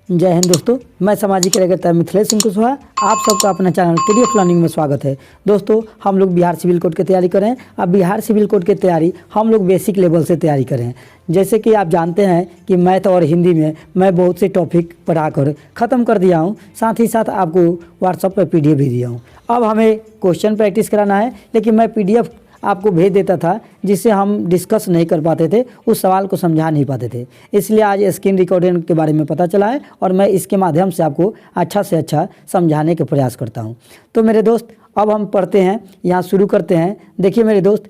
जय हिंद दोस्तों, मैं सामाजिक कार्यकर्ता मिथिलेश सिंह कुशवाहा। आप सबका अपना चैनल केडीएफ लर्निंग में स्वागत है। दोस्तों, हम लोग बिहार सिविल कोड की तैयारी कर रहे हैं। अब बिहार सिविल कोड की तैयारी हम लोग बेसिक लेवल से तैयारी कर रहे हैं। जैसे कि आप जानते हैं कि मैथ और हिंदी में मैं बहुत से टॉपिक पढ़ाकर ख़त्म कर दिया हूँ, साथ ही साथ आपको व्हाट्सएप पर PDF भी दिया हूँ। अब हमें क्वेश्चन प्रैक्टिस कराना है, लेकिन मैं PDF आपको भेज देता था जिससे हम डिस्कस नहीं कर पाते थे, उस सवाल को समझा नहीं पाते थे। इसलिए आज स्क्रीन रिकॉर्डिंग के बारे में पता चला है और मैं इसके माध्यम से आपको अच्छा से अच्छा समझाने के प्रयास करता हूं। तो मेरे दोस्त, अब हम पढ़ते हैं, यहाँ शुरू करते हैं। देखिए मेरे दोस्त,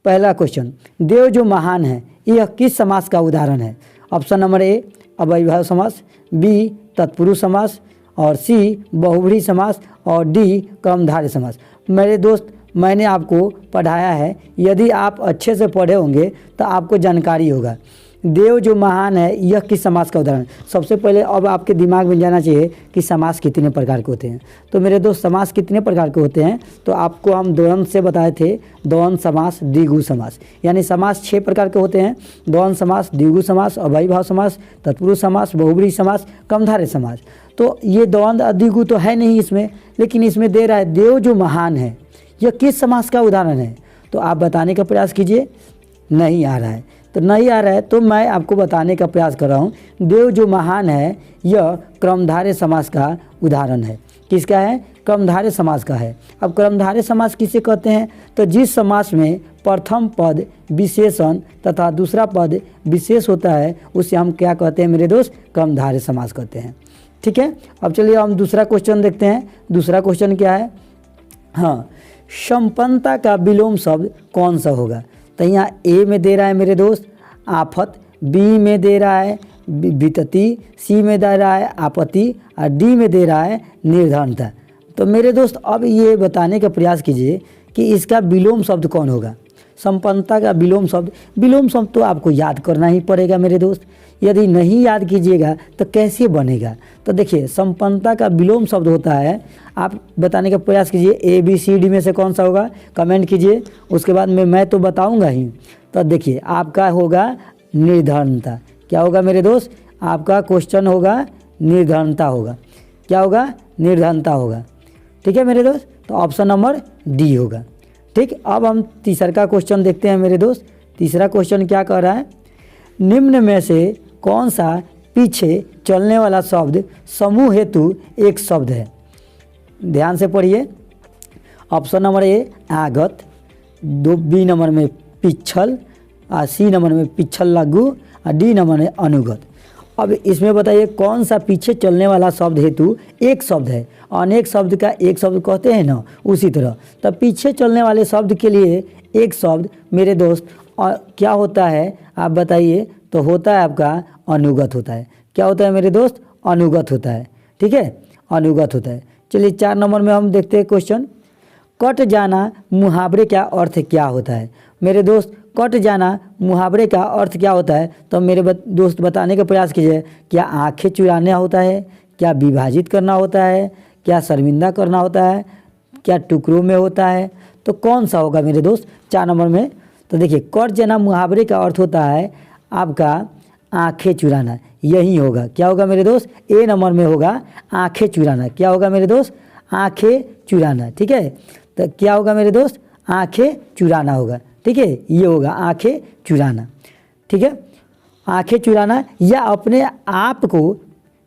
पहला क्वेश्चन, देव जो महान है यह किस समास का उदाहरण है? ऑप्शन नंबर ए अव्ययभाव समास, बी तत्पुरुष समास, और सी बहुव्रीहि समास, और डी कर्मधारय समास। मेरे दोस्त, मैंने आपको पढ़ाया है, यदि आप अच्छे से पढ़े होंगे तो आपको जानकारी होगा। देव जो महान है यह किस समास का उदाहरण? सबसे पहले अब आपके दिमाग में जाना चाहिए कि समास कितने प्रकार के होते हैं। तो मेरे दोस्त, समास कितने प्रकार के होते हैं तो आपको हम द्वंद्व से बताए थे। द्वंद्व समास, द्विगु समास, यानी समास 6 प्रकार के होते हैं। द्वंद्व समास, द्विगु समास, अव्ययभाव समास, तत्पुरुष समास, बहुव्रीहि समास, कर्मधारय समास। तो ये द्वंद्व द्विगु तो है नहीं इसमें, लेकिन इसमें दे रहा है देव जो महान है यह किस समास का उदाहरण है। तो आप बताने का प्रयास कीजिए। नहीं आ रहा है तो नहीं आ रहा है, तो मैं आपको बताने का प्रयास कर रहा हूँ। देव जो महान है यह कर्मधारय समास का उदाहरण है। किसका है? कर्मधारय समास का है। अब कर्मधारय समास किसे कहते हैं? तो जिस समास में प्रथम पद विशेषण तथा दूसरा पद विशेष होता है उसे हम क्या कहते हैं मेरे दोस्त? कर्मधारय समास कहते हैं। ठीक है, अब चलिए हम दूसरा क्वेश्चन देखते हैं। दूसरा क्वेश्चन क्या है? हाँ, संपन्नता का विलोम शब्द कौन सा होगा? तो यहाँ ए में दे रहा है मेरे दोस्त आफत, बी में दे रहा है वितति, सी में दे रहा है आपत्ति, और डी में दे रहा है निर्धनता। तो मेरे दोस्त, अब ये बताने का प्रयास कीजिए कि इसका विलोम शब्द कौन होगा। संपन्नता का विलोम शब्द तो आपको याद करना ही पड़ेगा मेरे दोस्त। यदि नहीं याद कीजिएगा तो कैसे बनेगा? तो देखिए, संपन्नता का विलोम शब्द होता है, आप बताने का प्रयास कीजिए। ABCD में से कौन सा होगा? कमेंट कीजिए। उसके बाद में मैं तो बताऊंगा ही। तो देखिए, आपका होगा निर्धनता। क्या होगा मेरे दोस्त? आपका क्वेश्चन होगा निर्धनता होगा। क्या होगा? निर्धनता होगा। ठीक है मेरे दोस्त, तो ऑप्शन नंबर डी होगा। ठीक, अब हम तीसरा का क्वेश्चन देखते हैं मेरे दोस्त। तीसरा क्वेश्चन क्या कह रहा है? निम्न में से कौन सा पीछे चलने वाला शब्द समूह हेतु एक शब्द है? ध्यान से पढ़िए। ऑप्शन नंबर ए आगत, बी नंबर में पिछल, और सी नंबर में पिछल लघु, और डी नंबर में अनुगत। अब इसमें बताइए कौन सा पीछे चलने वाला शब्द हेतु एक शब्द है? अनेक शब्द का एक शब्द कहते हैं ना, उसी तरह तब पीछे चलने वाले शब्द के लिए एक शब्द मेरे दोस्त क्या होता है आप बताइए? तो होता है आपका अनुगत होता है। क्या होता है मेरे दोस्त? अनुगत होता है। ठीक है, अनुगत होता है। चलिए 4 नंबर में हम देखते हैं क्वेश्चन। कट जाना मुहावरे का अर्थ क्या होता है? मेरे दोस्त, कट जाना मुहावरे का अर्थ क्या होता है? तो मेरे दोस्त बताने का प्रयास कीजिए। क्या आंखें चुराना होता है? क्या विभाजित करना होता है? क्या शर्मिंदा करना होता है? क्या टुकड़ों में होता है? तो कौन सा होगा मेरे दोस्त 4 नंबर में? तो देखिए, कट जाना मुहावरे का अर्थ होता है आपका आंखें चुराना, यही होगा। क्या होगा मेरे दोस्त? ए नंबर में होगा आंखें चुराना। क्या होगा मेरे दोस्त? आंखें चुराना। ठीक है, तो क्या होगा मेरे दोस्त? आंखें चुराना होगा। ठीक है, ये होगा आंखें चुराना। ठीक है, आंखें चुराना या अपने आप को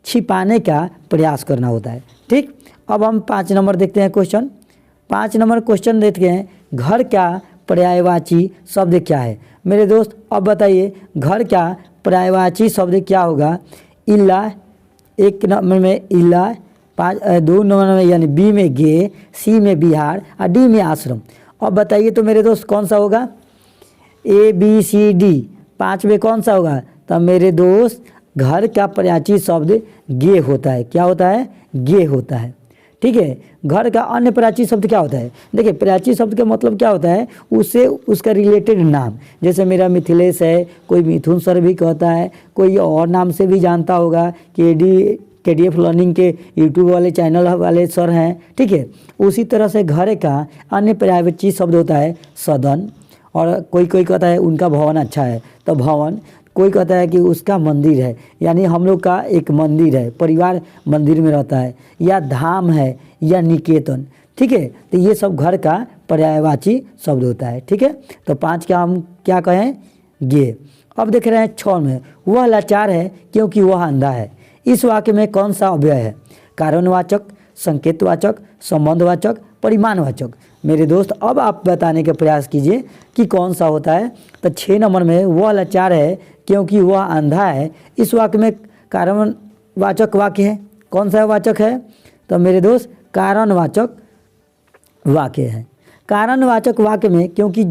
छिपाने का प्रयास करना होता है। ठीक, अब हम 5 नंबर देखते हैं क्वेश्चन। 5 नंबर क्वेश्चन देखते हैं, घर का पर्यायवाची शब्द क्या है? मेरे दोस्त, अब बताइए घर का पर्यायवाची शब्द क्या होगा? इल्ला, 1 नंबर में इल्ला, 2 नंबर में यानी बी में गे, सी में बिहार, और डी में आश्रम। अब बताइए तो मेरे दोस्त कौन सा होगा? ABCD 5 में कौन सा होगा? तो मेरे दोस्त, घर का पर्यायवाची शब्द गे होता है। क्या होता है? गे होता है। ठीक है, घर का अन्य पर्यायवाची शब्द क्या होता है? देखिए, पर्यायवाची शब्द का मतलब क्या होता है? उससे उसका रिलेटेड नाम, जैसे मेरा मिथिलेश है, कोई मिथुन सर भी कहता है, कोई और नाम से भी जानता होगा, KDF लर्निंग के यूट्यूब वाले चैनल वाले सर हैं। ठीक है, उसी तरह से घर का अन्य पर्यायवाची शब्द होता है सदन, और कोई कहता है उनका भवन अच्छा है तो भवन। कोई कहता है कि उसका मंदिर है, यानी हम लोग का एक मंदिर है, परिवार मंदिर में रहता है, या धाम है या निकेतन। ठीक है, तो ये सब घर का पर्यायवाची शब्द होता है। ठीक है, तो 5 का हम क्या कहें, गे। अब देख रहे हैं 6 में, वह लाचार है क्योंकि वह अंधा है। इस वाक्य में कौन सा अव्यय है? कारणवाचक, संकेतवाचक, संबंधवाचक, परिमाणवाचक। मेरे दोस्त अब आप बताने का प्रयास कीजिए कि कौन सा होता है। तो 6 नंबर में, वह लाचार है क्योंकि वह अंधा है, इस वाक्य में कारणवाचक वाक्य है। कौन सा वाचक है? तो मेरे दोस्त कारणवाचक वाक्य है। कारणवाचक वाक्य में क्योंकि,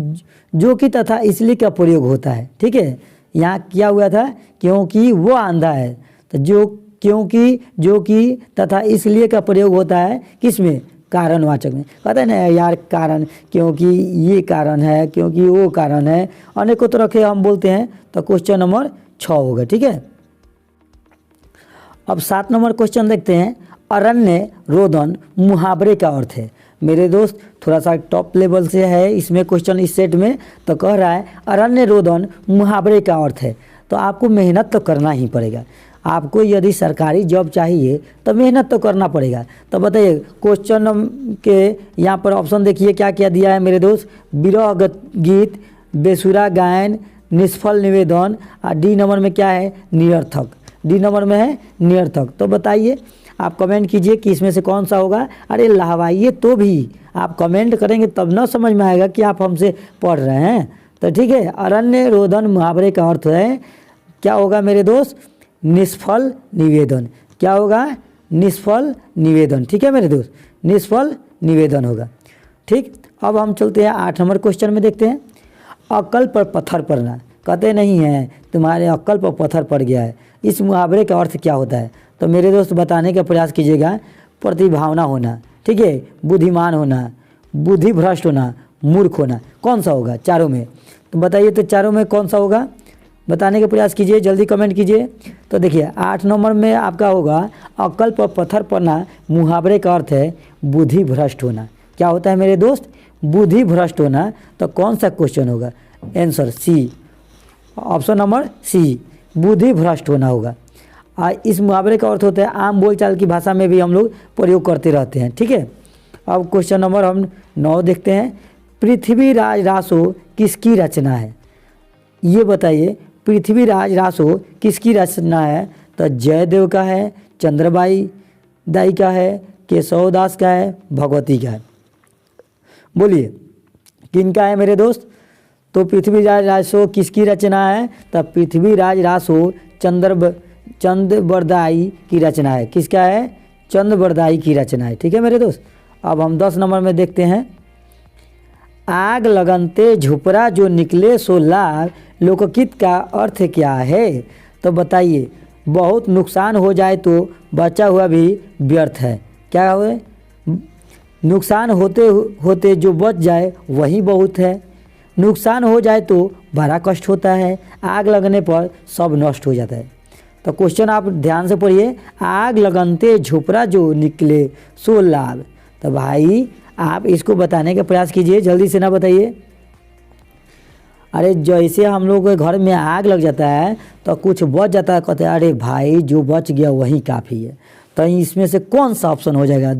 जो कि तथा इसलिए का प्रयोग होता है। ठीक है, यहाँ क्या हुआ था, क्योंकि वो अंधा है, तो जो, क्योंकि, जो कि तथा इसलिए का प्रयोग होता है किसमें? कारणवाचक में। कहते हैं ना यार, कारण, क्योंकि ये कारण है, क्योंकि वो कारण है, अनेकों तरह के हम बोलते हैं। तो क्वेश्चन नंबर 6 होगा। ठीक है, अब 7 नंबर क्वेश्चन देखते हैं। अरण्य रोदन मुहावरे का अर्थ है। मेरे दोस्त थोड़ा सा टॉप लेवल से है इसमें क्वेश्चन, इस सेट में। तो कह रहा है अरण्य रोदन मुहावरे का अर्थ है। तो आपको मेहनत तो करना ही पड़ेगा। आपको यदि सरकारी जॉब चाहिए तो मेहनत तो करना पड़ेगा। तो बताइए क्वेश्चन के यहाँ पर ऑप्शन देखिए क्या क्या दिया है मेरे दोस्त। विरह गीत, बेसुरा गायन, निष्फल निवेदन, और डी नंबर में क्या है? निरर्थक। डी नंबर में है निरर्थक। तो बताइए, आप कमेंट कीजिए कि इसमें से कौन सा होगा। अरे लहवाइए तो भी, आप कमेंट करेंगे तब ना समझ में आएगा कि आप हमसे पढ़ रहे हैं। तो ठीक है, अरण्य रोदन मुहावरे का अर्थ है, क्या होगा मेरे दोस्त? निष्फल निवेदन। क्या होगा? निष्फल निवेदन। ठीक है मेरे दोस्त, निष्फल निवेदन होगा। ठीक, अब हम चलते हैं 8 नंबर क्वेश्चन में, देखते हैं। अक्ल पर पत्थर पड़ना। कहते नहीं हैं तुम्हारे अक्ल पर पत्थर पड़ गया है, इस मुहावरे का अर्थ क्या होता है? तो मेरे दोस्त बताने का प्रयास कीजिएगा। प्रतिभावना होना, ठीक है, बुद्धिमान होना, बुद्धि भ्रष्ट होना, मूर्ख होना। कौन सा होगा चारों में? तो बताइए, तो चारों में कौन सा होगा? बताने का प्रयास कीजिए, जल्दी कमेंट कीजिए। तो देखिए 8 नंबर में आपका होगा अक्ल पर पत्थर पड़ना, मुहावरे का अर्थ है बुद्धि भ्रष्ट होना। क्या होता है मेरे दोस्त? बुद्धि भ्रष्ट होना। तो कौन सा क्वेश्चन होगा? Answer C, option number C, बुद्धि भ्रष्ट होना होगा। इस मुहावरे का अर्थ होता है आम बोलचाल की भाषा में भी हम लोग प्रयोग करते रहते हैं। ठीक है, अब क्वेश्चन नंबर हम 9 देखते हैं। पृथ्वीराज रासो किसकी रचना है? ये बताइए, पृथ्वीराज रासो किसकी रचना है? तो जयदेव का है, चंद्रबाई दाई का है, केशव दास का है, भगवती का है। बोलिए किनका है मेरे दोस्त? तो पृथ्वीराज रासो किसकी रचना है? तो पृथ्वीराज रासो चंद्रबरदाई की रचना है। किसका है? चंद्रबरदाई की रचना है। ठीक है मेरे दोस्त, अब हम 10 नंबर में देखते हैं। आग लगनते झुपरा जो निकले सो लाल, लोकगीत का अर्थ क्या है? तो बताइए, बहुत नुकसान हो जाए तो बचा हुआ भी व्यर्थ है। क्या हुए? नुकसान होते होते जो बच जाए वही बहुत है। नुकसान हो जाए तो बड़ा कष्ट होता है, आग लगने पर सब नष्ट हो जाता है। तो क्वेश्चन आप ध्यान से पढ़िए। आग लगनते झुपरा जो निकले सो लाभ। तो भाई आप इसको बताने का प्रयास कीजिए, जल्दी से ना बताइए। अरे जैसे हम लोग के घर में आग लग जाता है तो कुछ बच जाता है, कहते हैं अरे भाई जो बच गया वही काफ़ी है। तो इसमें से कौन सा ऑप्शन हो जाएगा?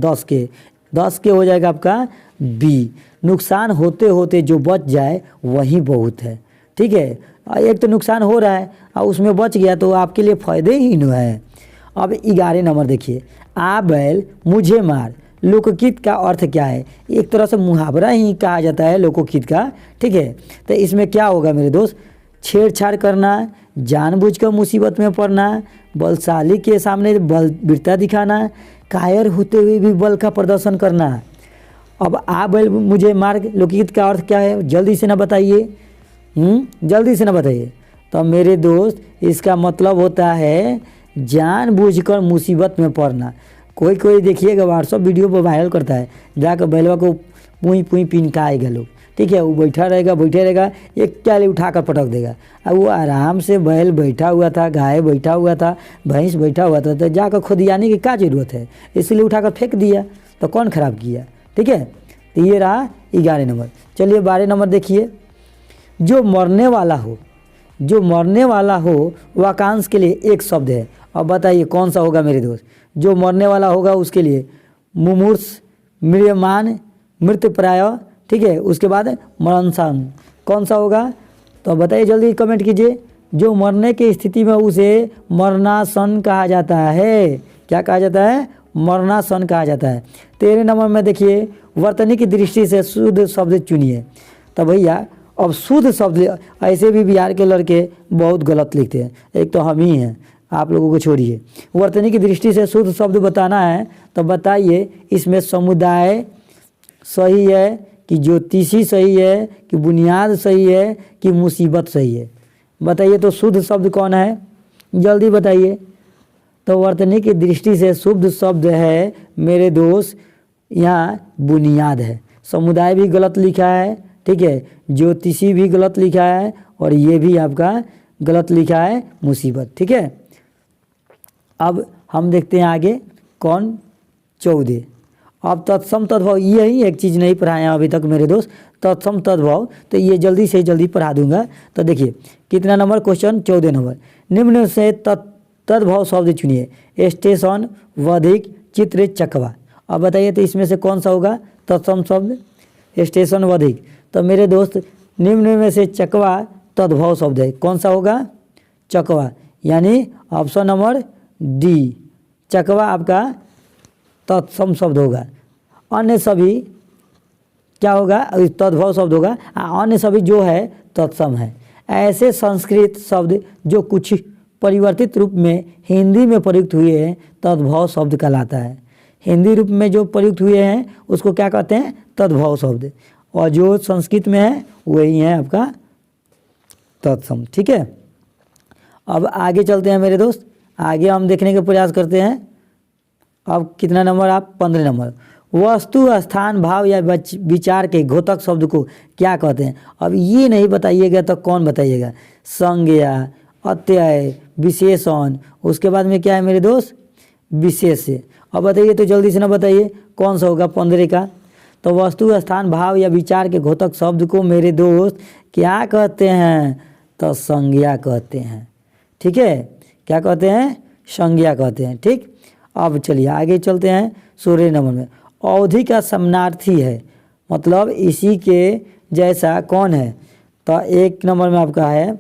10 के हो जाएगा आपका बी, नुकसान होते होते जो बच जाए वही बहुत है। ठीक है, एक तो नुकसान हो रहा है और उसमें बच गया तो आपके लिए फ़ायदे ही न है। अब 11 नंबर देखिए। आ बैल मुझे मार, लोकगीत का अर्थ क्या है? एक तरह से मुहावरा ही कहा जाता है लोकगीत का। ठीक है, तो इसमें क्या होगा मेरे दोस्त? छेड़छाड़ करना, जानबूझकर मुसीबत में पड़ना, बलशाली के सामने वीरता दिखाना, कायर होते हुए भी बल का प्रदर्शन करना। अब आ बैल मुझे मार, लोकगीत का अर्थ क्या है? जल्दी से ना बताइए, जल्दी से ना बताइए। तो मेरे दोस्त इसका मतलब होता है जानबूझकर मुसीबत में पड़ना। कोई देखिएगा व्हाट्सअप वीडियो पर वायरल करता है, जाकर बैलवा को पुई पुई पिनकाएगा लोग। ठीक है, वो बैठा रहेगा, एक क्याली उठाकर पटक देगा। अब वो आराम से बैल बैठा हुआ था, गाय बैठा हुआ था, भैंस बैठा हुआ था, तो जाकर खुदियाने की क्या ज़रूरत है? इसलिए उठाकर फेंक दिया। तो कौन ख़राब किया? ठीक है, तो ये रहा 11 नंबर। चलिए 12 नंबर देखिए। जो मरने वाला हो जो मरने वाला हो वाक्यांश के लिए एक शब्द है। अब बताइए कौन सा होगा मेरे दोस्त। जो मरने वाला होगा उसके लिए मुमूर्ष, म्रियमाण, मृतप्राय, ठीक है। उसके बाद मरणसान, कौन सा होगा? तो बताइए जल्दी कमेंट कीजिए। जो मरने की स्थिति में उसे मरणासन कहा जाता है। क्या कहा जाता है? मरणासन कहा जाता है। 13 नंबर में देखिए, वर्तनी की दृष्टि से शुद्ध शब्द चुनिए। तो भैया अब शुद्ध शब्द, ऐसे भी बिहार के लड़के बहुत गलत लिखते हैं, एक तो हम ही हैं, आप लोगों को छोड़िए। वर्तनी की दृष्टि से शुद्ध शब्द बताना है तो बताइए इसमें समुदाय सही है कि ज्योतिषी सही है कि बुनियाद सही है कि मुसीबत सही है? बताइए तो शुद्ध शब्द कौन है, जल्दी बताइए। तो वर्तनी की दृष्टि से शुद्ध शब्द है मेरे दोस्त यहाँ बुनियाद है। समुदाय भी गलत लिखा है, ठीक है, ज्योतिषी भी गलत लिखा है और ये भी आपका गलत लिखा है मुसीबत, ठीक है। अब हम देखते हैं आगे कौन 14। अब तत्सम तद्भव, यही एक चीज़ नहीं पढ़ाए हैं अभी तक मेरे दोस्त, तत्सम तद्भव, तो ये जल्दी से जल्दी पढ़ा दूंगा। तो देखिए कितना नंबर क्वेश्चन, 14 नंबर। निम्न से तद्भव शब्द चुनिए। स्टेशन, वधिक, चित्र, चकवा। अब बताइए तो इसमें से कौन सा होगा तत्सम शब्द? स्टेशन, वधिक। तो मेरे दोस्त निम्न में से चकवा तद्भव शब्द है। कौन सा होगा? चकवा, यानी ऑप्शन नंबर डी, चकवा आपका तत्सम शब्द होगा। अन्य सभी क्या होगा? तद्भव शब्द होगा। अन्य सभी जो है तत्सम है। ऐसे संस्कृत शब्द जो कुछ परिवर्तित रूप में हिंदी में प्रयुक्त हुए हैं तद्भव शब्द कहलाता है। हिंदी रूप में जो प्रयुक्त हुए हैं उसको क्या कहते हैं? तद्भव शब्द। और जो संस्कृत में है वही है आपका तत्सम, ठीक है। अब आगे चलते हैं मेरे दोस्त, आगे हम देखने का प्रयास करते हैं। अब कितना नंबर आप? 15 नंबर। वस्तु, स्थान, भाव या विचार के घोतक शब्द को क्या कहते हैं? अब ये नहीं बताइएगा तो कौन बताइएगा? संज्ञा, अत्यय, विशेषण, उसके बाद में क्या है मेरे दोस्त? विशेष। अब बताइए तो जल्दी से ना बताइए कौन सा होगा 15 का? तो वस्तु, स्थान, भाव या विचार के घोतक शब्द को मेरे दोस्त क्या कहते हैं? तो संज्ञा कहते हैं, ठीक है। क्या कहते हैं? संज्ञा कहते हैं, ठीक। अब चलिए आगे चलते हैं 16 नंबर में। अवधि का समानार्थी है, मतलब इसी के जैसा कौन है? तो 1 नंबर में आपका है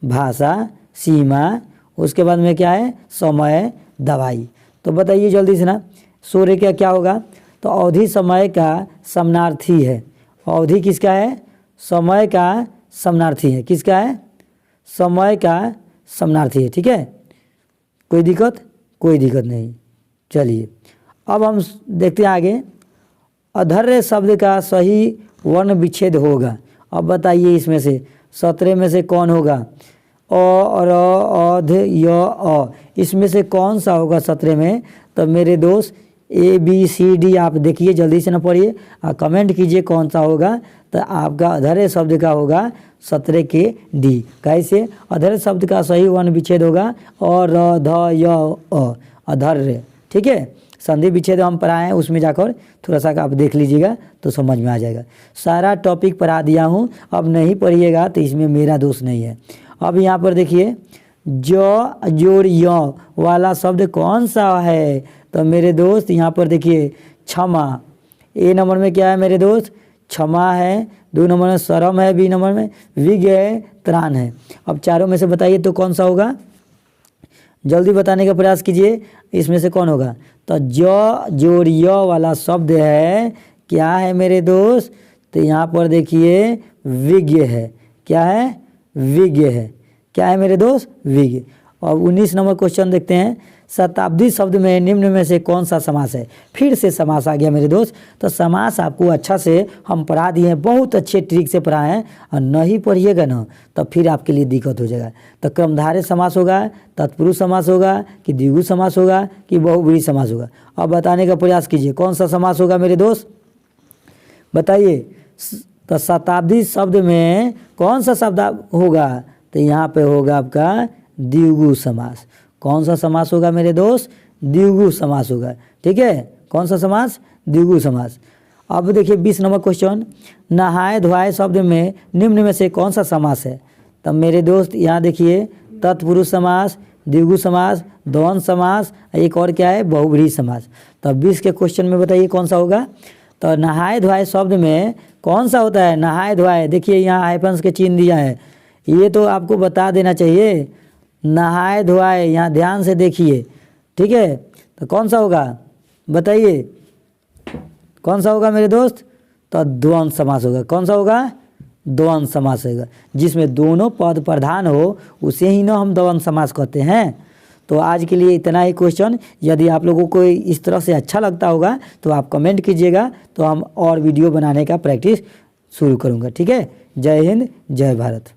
भाषा, सीमा, उसके बाद में क्या है? समय, दवाई। तो बताइए जल्दी से ना 16 का क्या होगा? तो अवधि समय का समानार्थी है। अवधि किसका है? समय का समानार्थी है। किसका है? समय का समानार्थी है, ठीक है। कोई दिक्कत? कोई दिक्कत नहीं। चलिए अब हम देखते हैं आगे। अधर्य शब्द का सही वर्ण विच्छेद होगा। अब बताइए इसमें से 17 में से कौन होगा? अ, र, अध, य, अ, इसमें से कौन सा होगा 17 में? तो मेरे दोस्त ABCD आप देखिए, जल्दी से ना पढ़िए और कमेंट कीजिए कौन सा होगा। तो आपका अधर्य शब्द का होगा 17 के डी। कैसे? अधर्य शब्द का सही वर्ण विच्छेद होगा अ, र, ध, य, अ, अधर्य, ठीक है। संधि विच्छेद हम पढ़ाए हैं, उसमें जाकर थोड़ा सा आप देख लीजिएगा तो समझ में आ जाएगा। सारा टॉपिक पढ़ा दिया हूँ, अब नहीं पढ़िएगा तो इसमें मेरा दोष नहीं है। अब यहाँ पर देखिए ज जोड़ य वाला शब्द कौन सा है? तो मेरे दोस्त यहाँ पर देखिए क्षमा। ए नंबर में क्या है मेरे दोस्त? क्षमा है। 2 नंबर में शर्म है। बी नंबर में विज्ञ है, त्राण है। अब चारों में से बताइए तो कौन सा होगा? जल्दी बताने का प्रयास कीजिए, इसमें से कौन होगा? तो ज जोड़ य वाला शब्द है, क्या है मेरे दोस्त? तो यहाँ पर देखिए विज्ञ है। क्या है? विज्ञ है। क्या है मेरे दोस्त? विज्ञ। अब 19 नंबर क्वेश्चन देखते हैं। शताब्दी शब्द में निम्न में से कौन सा समास है? फिर से समास आ गया मेरे दोस्त। तो समास आपको अच्छा से हम पढ़ा दिए हैं, बहुत अच्छे ट्रिक से पढ़ाए हैं, और नहीं पढ़िएगा ना तो फिर आपके लिए दिक्कत हो जाएगा। तो क्रमधारय समास होगा, तत्पुरुष समास होगा कि द्विगु समास होगा कि बहुव्रीहि समास होगा? अब बताने का प्रयास कीजिए कौन सा समास होगा मेरे दोस्त, बताइए। तो शताब्दी शब्द में कौन सा शब्द होगा? तो यहाँ पे होगा आपका द्विगु समास। कौन सा समास होगा मेरे दोस्त? द्विगु समास होगा, ठीक है। कौन सा समास? द्विगु समास। अब देखिए 20 नंबर क्वेश्चन। नहाए धोआए शब्द में निम्न में से कौन सा समास है? तब मेरे दोस्त यहाँ देखिए, तत्पुरुष समास, द्विगु समास, द्वंद्व समास, एक और क्या है, बहुब्रीहि समास। तब 20 के क्वेश्चन में बताइए कौन सा होगा। तो नहाए धोआए शब्द में कौन सा होता है, नहाए धोआए। देखिए यहाँ हाइफंस के चिन्ह दिया है, ये तो आपको बता देना चाहिए। नहाए धोआए, यहाँ ध्यान से देखिए, ठीक है। तो कौन सा होगा बताइए, कौन सा होगा मेरे दोस्त। तो द्वंद्व समास होगा। कौन सा होगा, द्वंद्व समास होगा, जिसमें दोनों पद प्रधान हो उसे ही ना हम द्वंद्व समास कहते हैं। तो आज के लिए इतना ही क्वेश्चन। यदि आप लोगों को इस तरह से अच्छा लगता होगा तो आप कमेंट कीजिएगा, तो हम और वीडियो बनाने का प्रैक्टिस शुरू करूँगा, ठीक है। जय हिंद, जय भारत।